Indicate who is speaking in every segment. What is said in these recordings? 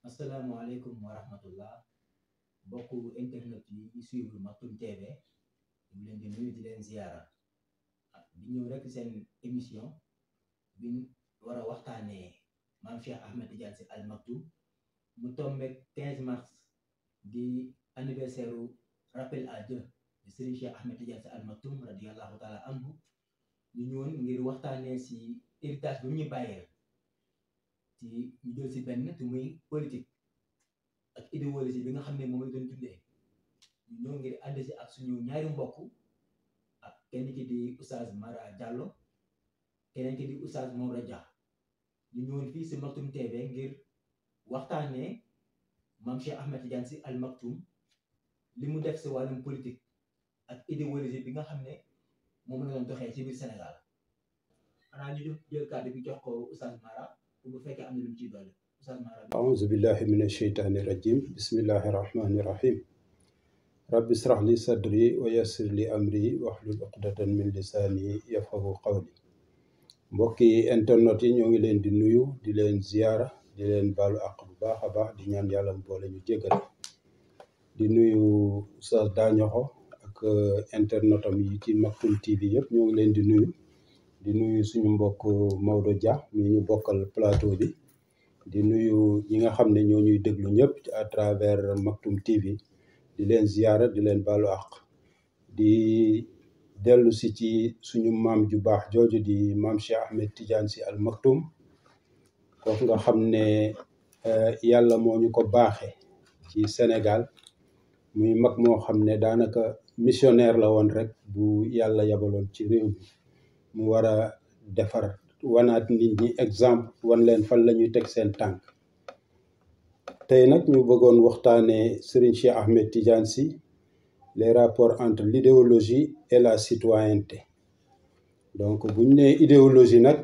Speaker 1: asalaamaaleykum wa rahmatullah bokku internet yi suivre Maktoum TV ñu leen di nuyu di leen ziyaara di ñëw rek seen émission bi war a waxtaanee maam Cheikh Ahmed Tidiane Sy Al Maktoum mu tombé 15 mars di anniversaire u rappel à Dieu de Serigne Cheikh Ahmed Tidiane Sy Al Maktoum radiyallahu taala anhu ñu ñëwoon ngir waxtaanee si héritage bi mu ñu bàyyee ci ñu jël si benn te muy politique ak idéologie bi nga xam ne moom la doon dundee ñu ñëw ngir ànd si ak suñu ñaari mbokk ak kenn ki di Oustaz Mara Diallo keneen ki di Oustaz Maodo Dia ñu ñëwoon fii si Maktoum TV ngir waxtaanee maam Cheikh Ahmed Tidiane Sy Al Maktoum li mu def si wàllum politique ak idéologie bi nga xam ne moom la doon doxee ci biir Sénégal xanaa ñu jël kàddu bi jox ko Oustaz Mara bu fekkee am na lu mu ciy dolli Oustaz Mara.
Speaker 2: أعوذ بالله من الشيطان الرجيم بسم الله الرحمن الرحيم رب اشرح لي صدري ويسر لي أمري واحلل عقدة من لساني يفقهوا قولي mbokki internet yi ñoo ngi leen di nuyu di leen ziyaara di leen baalu àq bu baax a baax di ñaan yàlla mu boole ñu jéggal di nuyu Oustaz Dañoxo ak internetam yi ci Maktoum TV yëpp ñoo ngi leen di nuyu suñu mbokk Maodo Dia mi ñu bokkal plateau bi di nuyu ñi nga xam ne ñoo ñuy déglu ñëpp à travers Maktoum TV di leen ziyaara di leen baalu àq di dellu si ci suñu maam ju baax jooju di maam Cheikh Ahmed Tidiane Sy Al Maktoum kooku nga xam ne yàlla moo ñu ko baaxee ci Sénégal muy mag moo xam ne daanaka missionnaire la woon rek bu yàlla yabaloon ci réew mi mu war a defar wanaat nit ñi exemple wan leen fan la ñuy teg seen tànk tey nag ñu bëggoon waxtaanee Serigne Cheikh Ahmed Tidiane Sy les rapports entre l'idéologie et la citoyenneté donc bu ñu nee idéologie nag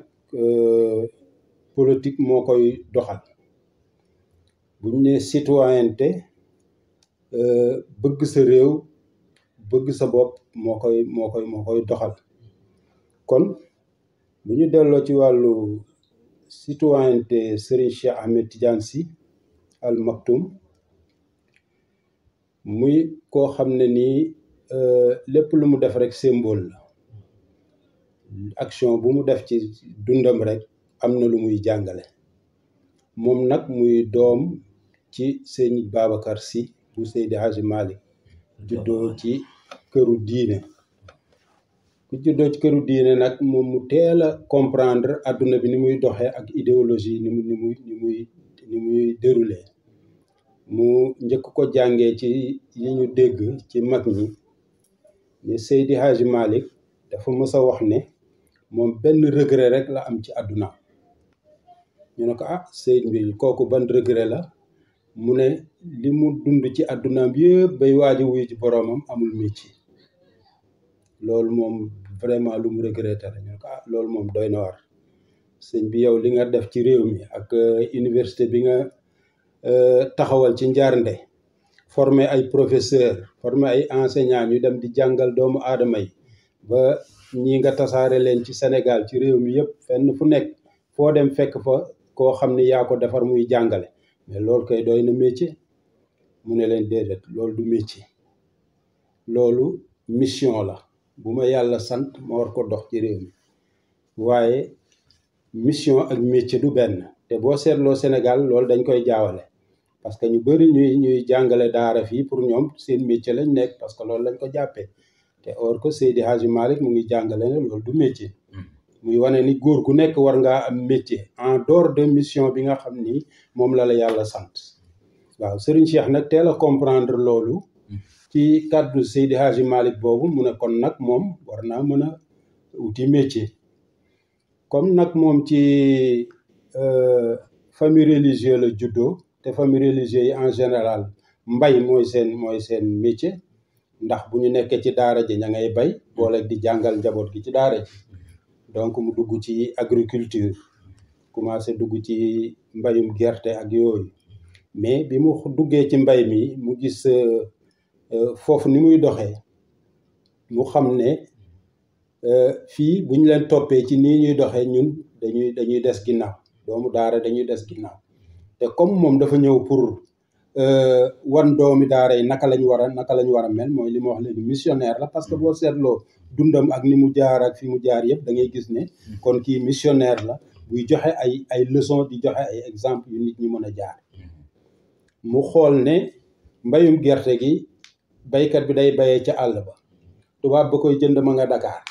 Speaker 2: politique moo koy doxal bu ñu nee citoyenneté bëgg sa réew bëgg sa bopp moo koy doxal kon bu ñu delloo ci wàllu citoyenneté Serigne Cheikh Ahmed Tidiane Sy Al Maktoum muy koo xam ne nii lépp lu mu def rek symbole la action bu mu def ci dundam rek am na lu muy jàngale moom nag muy doom ci sëñ Babacar Sy bu Seydi Hadji Malick juddoo ci këru diine ku juddoo ci këru diine nag moom mu teel a comprendre adduna bi ni muy doxee ak idéologie ni muy déroulé mu njëkk ko jàngee ci yi ñu dégg ci mag ñi ni Seydi Hadji Malick dafa mës a wax ne moom benn regret rek la am ci àdduna ñu ne ko Seydi bi kooku ban regret la mu ne li mu dund ci àddunaam yëpp bay waaji wuy ci boroomam amul métier loolu moom vraiment lu mu regretté la ñu ne ko loolu moom doy na war sëñ bi yow li nga def ci réew mi ak université bi nga taxawal ci Njaarnde former ay professeur former ay enseignants ñu dem di jàngal doomu aadama yi ba ñi nga tasaare leen ci Sénégal ci réew mi yëpp fenn fu nekk foo dem fekk fa koo xam ne yaa ko defar muy jàngale mais loolu koy doy na métier mu ne leen déedéet loolu du métier loolu mission la bu ma yàlla sant ma war ko dox ci réew mi waaye mission ak métier du benn te boo seetloo Sénégal loolu dañ koy jaawale parce que ñu bëri ñuy jàngale daara fii pour ñoom seen métier lañ nekk parce que loolu lañ ko jàppee te or que Seydi Hadji Malick mu ngi jàngale ne loolu du métier muy wane ni góor gu nekk war ngaa am métier en dehors de mission bi nga xam ni moom la yàlla sant waaw Serigne Cheikh nag teel a comprendre loolu ci kàddu Seydi Hadji Malick boobu mu ne kon nag moom war naa mën a wuti métier comme nag moom ci famille religieuse la juddoo te famille religieuse yi en général mbay mooy seen métier ndax bu ñu nekkee ci daara ji ña ngay bay boole di jàngal njaboot gi ci daara ji donc mu dugg ci agriculture commencé dugg ci mbayum gerte ak yooyu mais bi mu duggee ci mbay mi mu gis foofu ni muy doxee mu xam ne fii bu ñu leen toppee ci nii ñuy doxee ñun dañuy des ginnaaw doomu daara dañuy des ginnaaw te comme moom dafa ñëw pour wan doomi daara yi naka lañ war a mel mooy li ma wax léegi missionnaire la parce que boo seetloo dundam ak ni mu jaar ak fi mu jaar yëpp da ngay gis ne kon kii missionnaire la buy joxe ay leçon di joxe ay exemple yu nit ñi mën a jaar mu xool ne mbayum gerte gi baykat bi day bayee ca àll ba tubaab ba koy jënd ma nga Dakar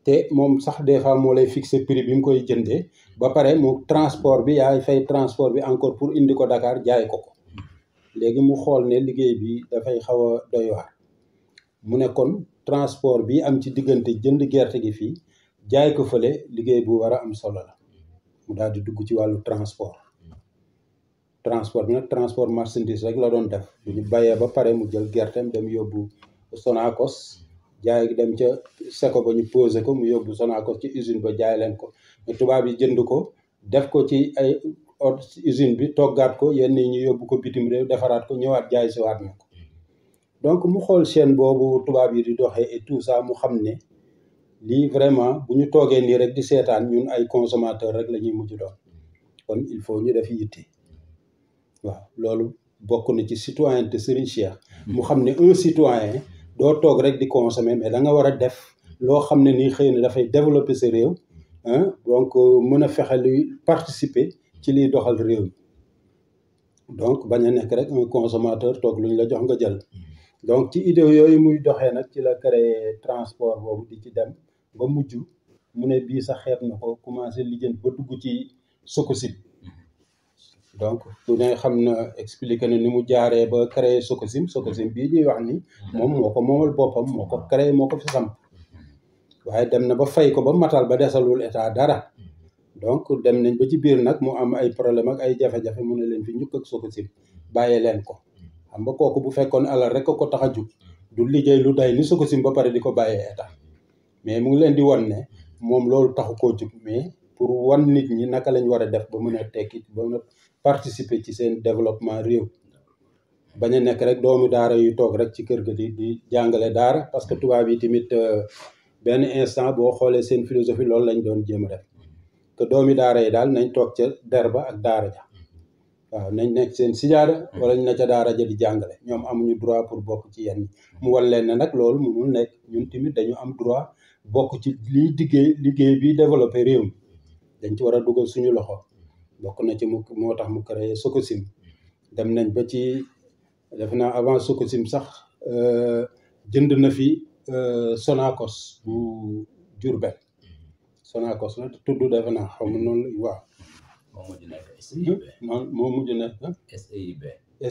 Speaker 2: te moom sax des fois moo lay fixer prix bi mu koy jëndee ba pare mu transport bi yaay fay transport bi encore pour indi ko Dakar jaay ko léegi mu xool ne liggéey bi dafay xaw a doy waar mu ne kon transport bi am ci diggante jënd gerte gi fii jaay ko fële liggéey bu war a am solo la mu daal di dugg ci wàllu transport bi nag transport marchandise rek la doon def bu ñu bayee ba pare mu jël gerteem dem yóbbu Sonacos jaay dem ca seko ba ñu posé ko mu yóbbu Sonacos ci usine ba jaay leen ko tubaab yi jënd ko def ko ci ay usine bi toggaat ko yenn yi ñu yóbbu ko bitim réew defaraat ko ñëwaat jaay si waat na ko donc mu xool chaîne boobu tubaab yi di doxee et tout ça mu xam ne lii vraiment bu ñu toogee nii rek di seetaan ñun ay consommateur rek la ñuy mujj doon kon il faut ñu def yitte waaw loolu bokk na ci citoyenneté Serigne Cheikh mu xam ne un citoyen doo toog rek di consommer mais da nga war a def loo xam ne nii xëy na dafay développer sa réew donc mën a fexe luy participer ci liy doxal réew mi donc bañ a nekk rek un consommateur toog lu ñu la jox nga jël donc ci idée yooyu muy doxee nag ci la créé transport boobu di ci dem ba mujj mu ne bii sax xeeb na ko commencé lijjanti ba dugg ci Sococim donc ku ne xam na expliqué na ni mu jaaree ba créé Sococim bii ñuy wax ni moom moo ko moomal boppam moo ko créé moo ko fi samp waaye dem na ba fay ko ba matal ba desalul état dara donc dem nañ ba ci biir nag mu am ay problème ak ay jafe-jafe mu ne leen fi ñukk ak Sococim bàyyee leen ko xam nga kooku bu fekkoon alal rek ko tax a jug du liggéey lu day ni Sococim ba pare di ko bàyyee état mais mu ngi leen di wan ne moom loolu taxu koo jug mais pour wan nit ñi naka lañ war a def ba mën a tekki ba mën a participer ci seen développement réew bañ a nekk rek doomu daara yu toog rek ci kër ga di jàngale daara parce que tubaab yi tamit benn instant boo xoolee seen philosophie loolu lañ doon jéem a def que doomi daara yi daal nañ toog ca der ba ak daara ja waaw nañ nekk seen sijaada wala ñu ne ca daara ja di jàngale ñoom amuñu droit pour bokk ci yenn mu wan leen ne nag loolu mënul nekk ñun tamit dañu am droit bokk ci liy liggéey bi développé réew mi dañ ci war a dugal suñu loxo bokk na ci moo tax mu créé Sococim dem nañ ba ci def naa avant Sococim sax jënd na fi Sonacos bu Diourbel Sonacos la tudd defe naa xaw ma noonu waaw moo mujj nekk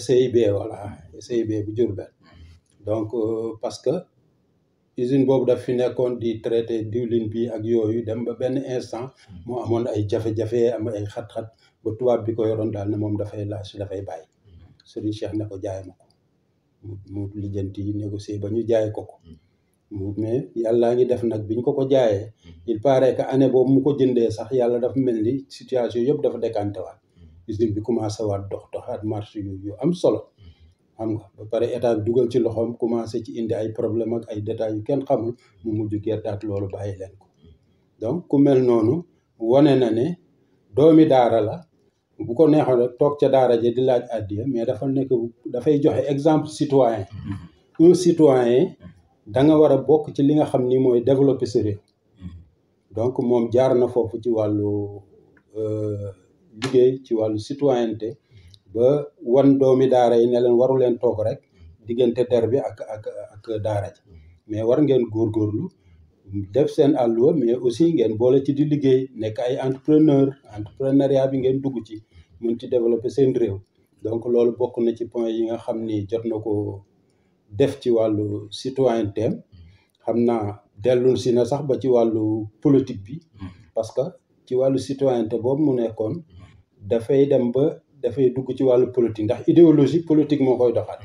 Speaker 2: SIB voilà SIB bu Diourbel donc parce que usine boobu daf fi nekkoon di traité diwlin bi ak yooyu dem ba benn instant moo amoon ay jafe-jafe am ay xat-xat ba tubaab bi ko yoroon daal ne moom dafay bàyyi Serigne Cheikh ne ko jaay ma ko mu lijjanti négocier ba ñu jaay ko mais yàllaa ngi def nag biñ ko jaayee il paraît que année boobu mu ko jëndee sax yàlla dafa mel ni situation yëpp dafa décanté waat usine bi commencé waat doxaat marché yu am solo xam nga ba pare état bi dugal ci loxoom commencé ci indi ay problème ak ay détails yu kenn xamul mu mujj gertaat loolu bàyyi leen ko donc ku mel noonu wane na ne doomi daara la bu ko neexoon rek toog ca daara ja di laaj addiya mais dafay joxe exemple citoyen un citoyen da nga war a bokk ci li nga xam ni mooy développer sa réew donc moom jaar na foofu ci wàllu liggéey ci wàllu citoyenneté ba wan doomi daara yi ne leen waru leen toog rek diggante der bi ak daara ji mais war ngeen góorgóorlu def seen àlluwa mais aussi ngeen boole ci di liggéey nekk ay entrepreneuriat bi ngeen dugg ci mun ci développer seen réew donc loolu bokk na ci point yi nga xam ni jot na ko def ci wàllu citoyenneté xam naa dellu si na sax ba ci wàllu politique bi parce que ci wàllu citoyenneté boobu mu nekkoon dafay dem ba dafay dugg ci wàllu politique ndax idéologie politique moo koy doxal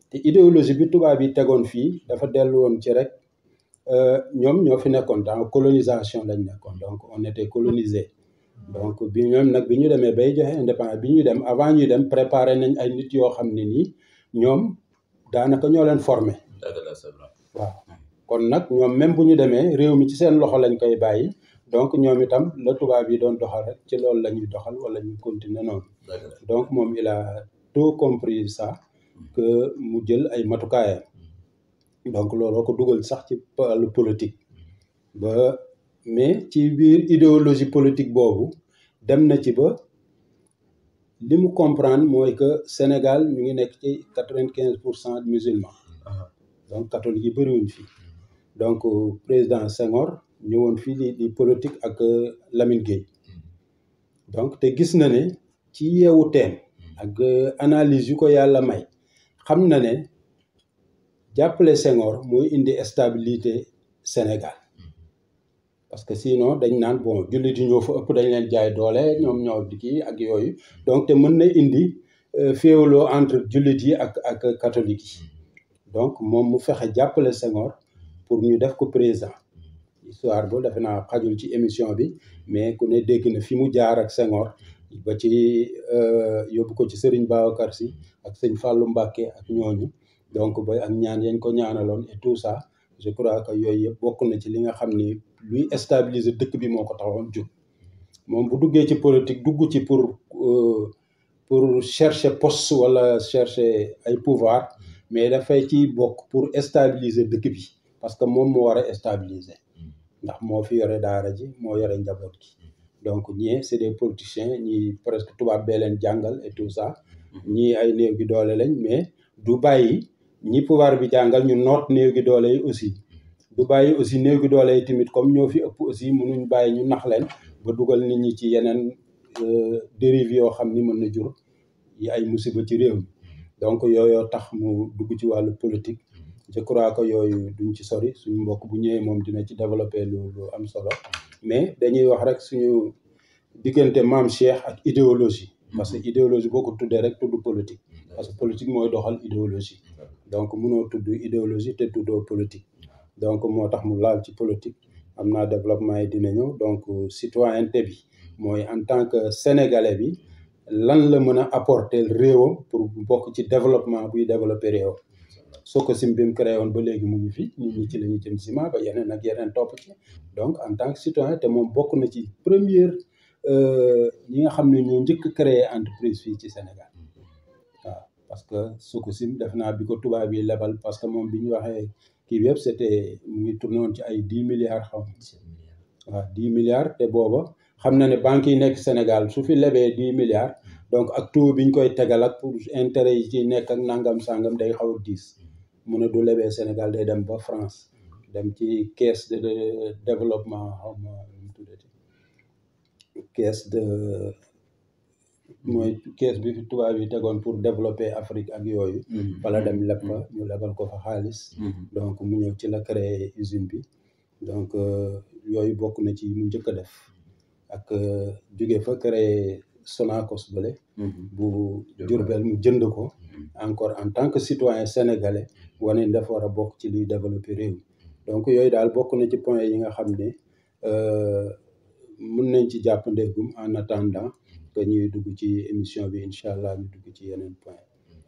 Speaker 2: te idéologie bi tubaab yi tegoon fii dafa dellu woon ci rek ñoom ñoo fi nekkoon dans colonisation lañ nekkoon donc on était colonisé donc bi ñoom nag bi ñu demee bay joxe indépendance bi ñuy dem avant ñuy dem préparé nañ ay nit yoo xam ne nii ñoom daanaka ñoo leen formé waaw kon nag ñoom même bu ñu demee réew mi ci seen loxo lañ koy bàyyi donc ñoom itam la tubaab yi doon doxal rek ci loolu la ñuy doxal wala ñu continuer noonu donc moom il a tout compris ça que mu jël ay matukaayam donc looloo ko dugal sax ci wàllu politique ba mais ci biir idéologie politique boobu dem na ci ba li mu comprendre mooy que Sénégal ñu ngi nekk ci 95% musulmans donc catholique yi bëriwuñ fii donc président Senghor ñëwoon fii di politique ak Lamine Gueye donc te gis na ne ci yeewu teem ak analyse yu ko yàlla may xam na ne jàppale Senghor mooy indi stabilité Sénégal parce que sinon dañ naan bon jullit yi ñoo fa ëpp dañ leen jaay doole ñoom ñoo di kii ak yooyu donc te mën na indi féewaloo entre jullit yi ak catholique yi donc moom mu fexe jàppale Senghor pour ñu def ko président histoire bu defe naa xajul ci émission bi mais ku ne dégg na fi mu jaar ak Senghor ba ci yóbbu ko ci Serigne Babacar Sy ak sëñ Fallou Mbacké ak ñooñu donc ba ak ñaan yañ ko ñaanaloon et tout ça je crois que yooyu yëpp bokk na ci li nga xam ni luy stabiliser dëkk bi moo ko taxoon jóg moom bu duggee ci politique dugg ci pour chercher poste wala chercher ay pouvoir mais dafay ci bokk pour stabiliser dëkk bi parce que moom moo war a stabiliser ndax moo fi yore daara ji moo yore njaboot gi donc ñii c'est des politiciens ñii presque tubaab bee leen jàngal et tout ça ñii ay néew gi doole lañ mais du bàyyi ñi pouvoir bi jàngal ñu noot néew gi doole yi aussi du bàyyi aussi néew gi doole yi tamit comme ñoo fi ëpp aussi mënuñ bàyyi ñu nax leen ba dugal nit ñi ci yeneen dérive yoo xam ni mën na jur yi ay musiba ci réew mi donc yooyoo tax mu dugg ci wàllu politique je crois que yooyu duñ ci sori suñu mbokk bu ñëwee moom dina ci développer lu am solo mais dañuy wax rek suñu diggante maam Cheikh ak idéologie parce que idéologie boo ko tuddee rek tudd politique parce que politique mooy doxal idéologie donc mënoo tudd idéologie te tuddoo politique donc moo tax mu laal ci politique am naa développement yi dina ñëw donc citoyenneté bi mooy en tant que sénégalais bi lan la mën a apporter réewam pour bokk ci développement buy développer réewam Sococim bi mu créé woon ba léegi mu ngi fi nit ñi ci la ñu jëm ciment ba yeneen ak yeneen topp ci donc en tant que citoyen te moom bokk na ci première ñi nga xam ne ñoo njëkk créer entreprise fii ci Sénégal waaw parce que Sococim def naa bi ko tubaab yi lebal parce que moom bi ñu waxee kii bi yëpp c'était mu ngi tourné woon ci ay 10 milliards xaw waaw 10 milliards te booba xam na ne banques yi nekk Sénégal su fi lebee 10 milliards donc ak taux bi ñu koy tegal ak pour intérêt yi ci nekk ak nangam sangam day xaw a diis mu ne du lebee Sénégal day dem ba France dem ci caisse de développement xaw ma nu mu tuddati caisse de mooy caisse bi fi tubaab yi tegoon pour développer Afrique ak yooyu wala dem leb fa ñu lebal ko fa xaalis donc mu ñëw ci la créer usine bi donc yooyu bokk na ci mu njëkk a def ak jóge fa créer Sonacos bële bu Diourbel mu jënd ko encore en tant que citoyen sénégalais wane dafa war a bokk ci luy développer réew donc yooyu daal bokk na ci point yi nga xam ne mën nañ ci jàpp ndéggum en attendant que ñuy dugg ci émission bi incha allah ñu dugg ci yeneen point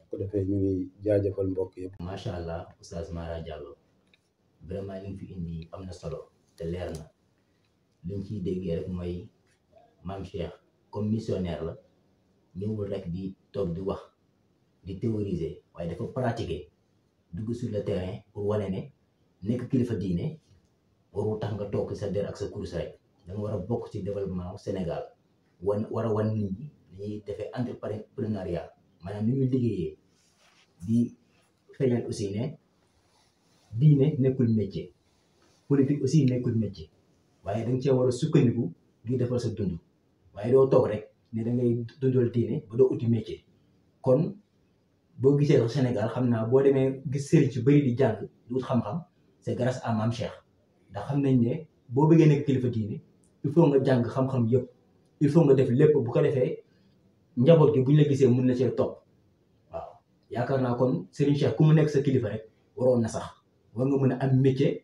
Speaker 2: ko defee ñu ngi jaajëfal mbokk yëpp.
Speaker 1: macha allah Oustaz Mara Diallo vraiment li nga fi indi am na solo te leer na liñ ciy déggee rek mooy maam Cheikh comme missionnaire la ñëwul rek di toog di wax di théoriser waaye dafa pratiquer dugg sur le terrain pour wane ne nekk kilifa diine warul tax nga toog sa der ak sa course rek da nga war a bokk ci développement Sénégal war a wan nit ñi dañuy defee entrepreneuriat maanaam ni ñuy liggéeyee di feeñal aussi ne diine nekkul métier politique aussi nekkul métier waaye da nga cee war a sukkandiku ngir defal sa dund waaye doo toog rek ne da ngay dundal diine ba doo uti métier kon boo gisee sax Sénégal xam naa boo demee gis sëriñ ci bëri di jàng di wut xam-xam c'est grâce à Mame Cheikh ndax xam nañ ne boo bëggee nekk kilifa diine il faut nga jàng xam-xam yëpp il faut nga def lépp bu ko defee njaboot gi buñ la gisee mun na cee topp waaw yaakaar naa kon Serigne Cheikh ku mu nekk sa kilifa rek waroon na sax war nga mën a am métier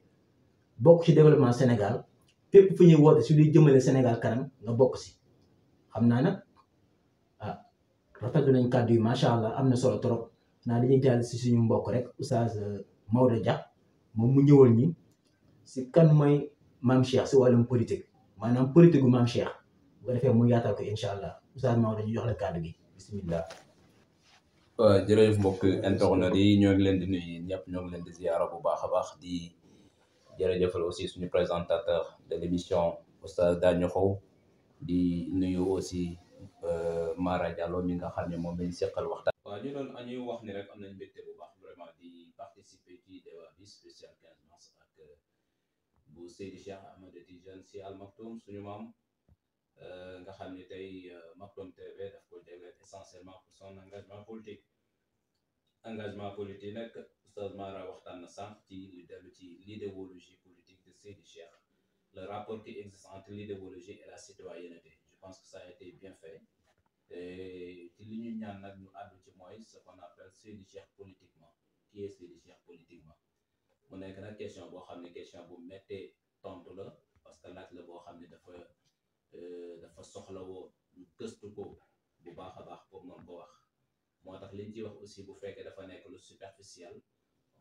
Speaker 1: bokk ci développement Sénégal fépp fu ñuy woote si luy jëmale Sénégal kanam nga bokk si xam naa nag rafetlu nañ kàddu yi macha allah am na solo trop naa dañuy jàll si suñu mbokk rek Oustaz Maodo Dia moom mu ñëwal ñi si kan mooy Mame Cheikh si wàllum politique maanaam politique gu maam Cheikh bu ko defee mu yaatal ko incha allah Oustaz Maodo dañuy jox la kàddu gi bismillah.
Speaker 3: waaw jërëjëf mbokk internet yi ñoo ngi leen di nuyu ñëpp ñoo ngi leen di ziara bu baax a baax di jërëjëfal aussi suñu présentateur de l'émission Oustaz Dañoxo di nuyu aussi Mara Diallo mi nga xam ne moom lañ seqal waxtaan. waaw ñu doon ñuy wax ni rek am nañ mbégte bu baax vraiment di participer ci débat bi spécial 15 mars ak bu Seydi Cheikh Ahmed Tidiane Sy Al Maktoum suñu maam nga xam ne tey Maktoum TV daf ko jagleel essentiellement pour son engagement politique nag Oustaz Mara waxtaan na sànq ci lu dellu ci l'idéologie politique de Seydi Cheikh, le rapport qui existe entre l'idéologie et la citoyenneté. Je pense que ça a été bien fait et ci li ñu ñaan nag ñu àddu ci mooy ce qu'on appelle Seydi Cheikh politiquement. Qui est Seydi Cheikh politiquement? mu nekk nag question boo xam ne question bu méttee tontu la parce que laaj la boo xam ne dafa soxlawoo ñu gëstu ko bu baax a baax pour mën ko wax moo tax liñ ci wax aussi bu fekkee dafa nekk lu superficiel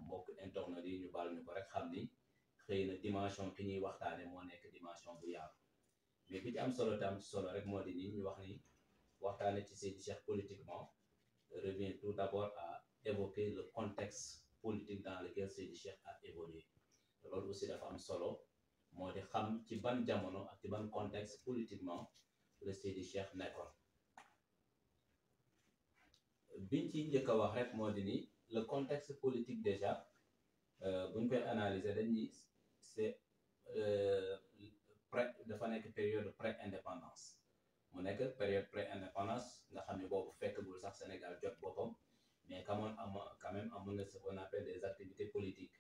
Speaker 3: mbokk internet yi ñu baal ñu ko rek xam ni xëy na dimension ki ñuy waxtaane moo nekk dimension bu yaatu mais bi ci am solo te am ci solo rek moo di nii ñu wax ni waxtaane ci Seydi Cheikh politiquement revient tout d'abord à évoquer le contexte politique dans lequel Seydi Cheikh a évolué loolu aussi dafa am solo moo di xam ci ban jamono ak ci ban contexte politiquement le Seydi Cheikh nekkoon biñ ci njëkk a wax rek moo di ni le contexte politique déjà buñ koy analyser dañuy c'est dafa nekk période pré-indépendance mu nekk période pré-indépendance nga xam ne boobu fekkagul sax Sénégal jot boppam mais quand même amoon na ce qu'on appelle des activités politiques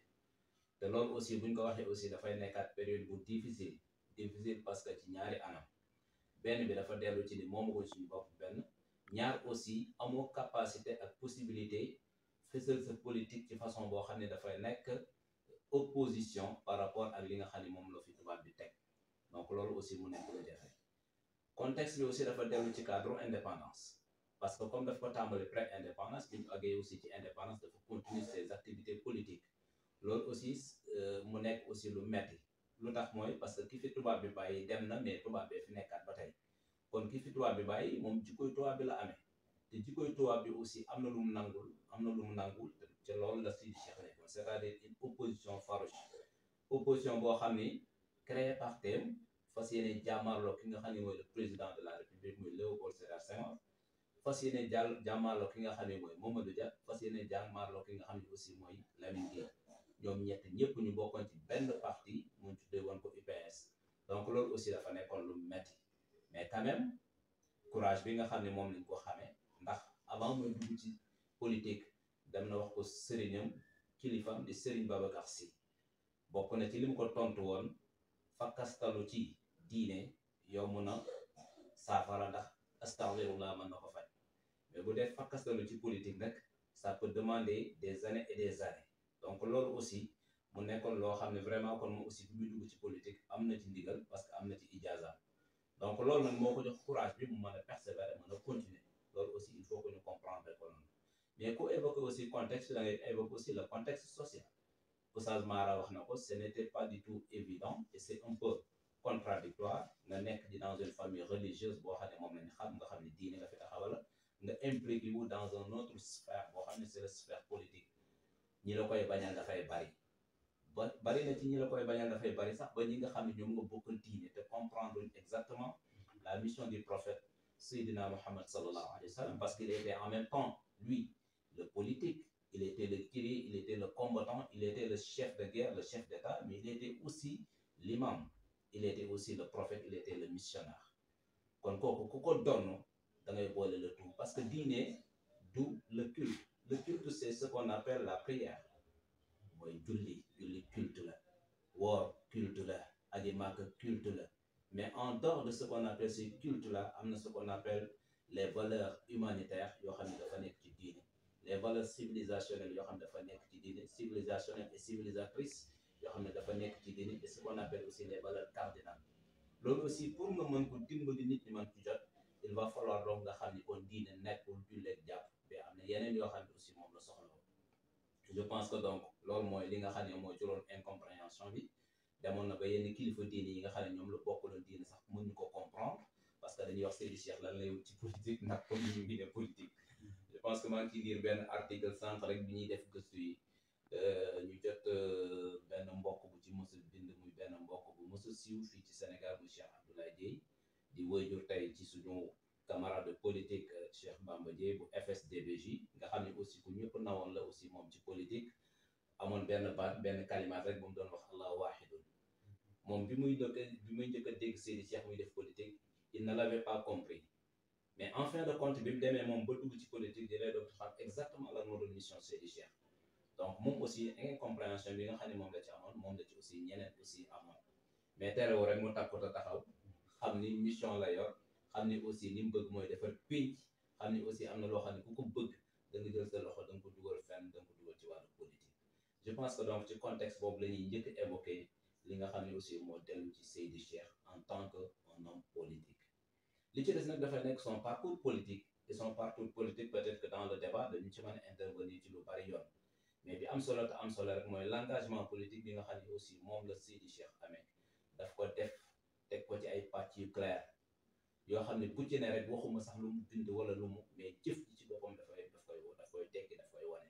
Speaker 3: te loolu aussi buñ ko waxee aussi dafay nekkaat période bu difficile parce que ci ñaari anam benn bi dafa dellu ci ni moomagul suñu bopp benn ñaar aussi amoo capacité ak possibilité fësal sa politique ci façon boo xam ne dafay nekk opposition par rapport ak li nga xam ne moom la fi tubaab bi teg donc loolu aussi mu nekk lu jafe contexte bi aussi dafa dellu ci cadre indépendance parce que comme daf ko tàmbali pré-indépendance bi ñu àggee aussi ci indépendance dafa continuer ses activités politiques loolu aussi mu nekk aussi lu metti lu tax mooy parce que ki fi tubaab bi bàyyi dem na mais tubaab bee fi nekkaat ba tey kon ki fi tubaab bi bàyyi moom jikkoy tubaab bi la amee te jikkoy tubaab bi aussi am na lu mu nangul te loolu la Seydi Cheikh nekkoon c'est-à-dire une opposition farouche opposition boo xam ni créé par thème fas yéene jàmmarloo ki nga xam ne mooy le président de la République muy Léopold Sédar Senghor fas yéene jàmmarloo ki nga xam ne mooy Mamadou Dia fas yéene jàmmarloo ki nga xam ne aussi mooy Lamine Gueye ñoom ñëpp ñu bokkoon ci benn parti mu tuddee woon ko UPS donc loolu aussi dafa nekkoon lu metti mais quand même courage bi nga xam ne moom lañ ko xamee ndax avant muy dugg ci politique dem na wax ko sëriñam kilifam di Serigne Babacar Sy bokk na ci li mu ko tontu woon fakkastalu ci diine yomb na saafara ndax astaghfirullah mën na ko faj mais bu dee fakkastalu ci politique nag ça peut demander des années et des années donc loolu aussi mu nekkoon loo xam ne vraiment kon moom aussi bi muy dugg ci politique am na ci ndigal parce que am na ci ijaza donc loolu nag moo ko jox courage bi mu mën a persévérer mën a continuer loolu aussi il faut que ñu comprendre ko noonu mais ku évoquer aussi contexte da ngay évoquer aussi le contexte social Oustaz Mara wax na ko ce n'était pas du tout évident et c'est un peu contradictoire nga nekk di dans une famille religieuse boo xam ne moom lañ xam nga xam ne diine nga fi taxawala nga impliqué wu dans un autre sphère boo xam ne c'est la sphère politique ñi la koy bañal dafay bari na ci ñi la koy bañal dafay bari sax ba ñi nga xam ne ñoom nga bokkal diine te comprendre exactement la mission du prophète Seydina Mohammed sallallahu alayhi wa sallam parce qu'il était en même temps lui le politique il était le guerrier il était le combattant il était le chef de guerre le chef d'État mais il était aussi l'imam il était aussi le prophète il était le missionnaire kon kooku ku ko donn da ngay boole le tout parce que diine du le culte c'est ce qu'on appelle la prière mooy julli culte la woor culte la aji màkk culte la mais en dehors de ce qu'on appelle ces cultes là am na ce qu'on appelle les valeurs humanitaires yoo xam ne dafa nekk ci diine les valeurs civilisationnelles yoo xam ne dafa nekk ci diine civilisationnelles et civilisatrices yoo xam ne dafa nekk ci diine et ce qu'on appelle aussi les valeurs cardinales loolu aussi pour nga mën ko dimbali nit ñi mën ci jot il va falloir donc nga xam ni kon diine nekkul julleeg jàpp mais am na yeneen yoo xam ne aussi moom la soxla je pense que donc loolu mooy li nga xam ne mooy juróom incompréhension bi demoon na ba yenn kilifa diine yi nga xam ne ñoom la bokkaloon diine sax mën ñu ko comprendre parce que dañuy wax Seydi Cheikh lan lay wut ci politique ndax comme ñu ngi ne politique je pense que maa ngi ciy lire benn article sànq rek bi ñuy def gëstu yi ñu jot benn mbokk bu ci mos a bind muy benn mbokk bu mos a siiw fii ci Sénégal bu Cheikh Abdoulaye Dieye di wëyjur tey ci suñu camarade politique Cheikh Bamba Dieye bu FSDBJ nga xam ne aussi ku ñëpp nawoon la aussi moom ci politique amoon benn baat benn kalimaat rek bu mu doon wax allahu wahidun moom bi muy njëkk a dégg Seydi Cheikh muy def politique il ne l'avait pas compris mais en fin de compte bi mu demee moom ba dugg ci politique di lay doon xam exactement lan moo doon mission Seydi Cheikh donc moom aussi incompréhension bi nga xam ne moom la ci amoon moom la ci aussi ñeneen aussi amoon mais terewul rek mu takkuta taxaw xam ni mission la yor xam ni aussi li mu bëgg mooy defar pénc xam ni aussi am na loo xam ne ku ko bëgg da nga jël sa loxo da nga ko dugal fenn da nga ko dugal ci wàllu politique je pense que donc ci contexte boobu la ñuy njëkk évoqué li nga xam ne aussi moo dellu ci Seydi Cheikh en tant que un homme politique li ci des nag dafa nekk son parcours politique et son parcours politique peut-être que dans le débat dañu ci mën a intervenir ci lu bari yoon mais bi am solo te am solo rek mooy l'engagement politique bi nga xam ne aussi moom la Seydi Cheikh amee daf ko def teg ko ci ay pàcc yu clair yoo xam ne bu ci ne rek waxuma sax lu mu bind wala lu mu mais jëf ji ci boppam daf koy tekki daf koy wane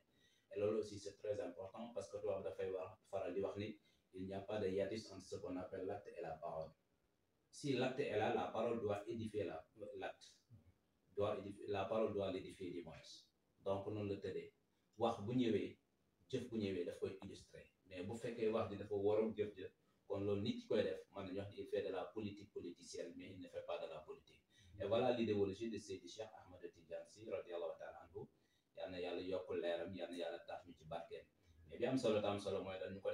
Speaker 3: et loolu aussi c'est très important parce que tubaab dafay wax faral di wax ni il n'y a pas de hiatus entre ce qu'on appelle l'acte et la parole si l'acte est là la parole doit édifier l'acte la parole doit l'édifier du moins donc noonu la tëddee wax bu ñëwee jëf bu ñëwee daf koy illustrer mais bu fekkee wax ji dafa waroon jëf-jëf kon loolu nit ki koy def mën nañu wax ni il fait de la politique politicienne mais il ne fait pas de la politique et voilà l'idéologie de Seydi Cheikh Ahmed Tidiane Sy radiyallahu ta'ala anhu yal na yàlla yokk leeram yal na yàlla tax ñu ci barkeem mais bi am solo tam solo mooy dañu ko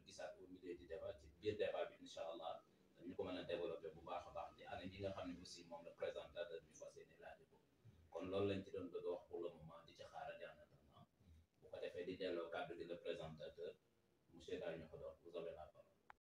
Speaker 3: gisaat au milieu du débat ci biir débat bi incha allah dañu ko mën a développer bu baax a baax ci année yi nga xam ne aussi moom la présentateur bi fas yéene laaj ko kon loolu lañ ci doon bëgg a wax pour le moment di ci xaaral en attendant bu ko defee di delloo kàddu gi le présentateur monsieur Dañu ko doon vous avez la parole.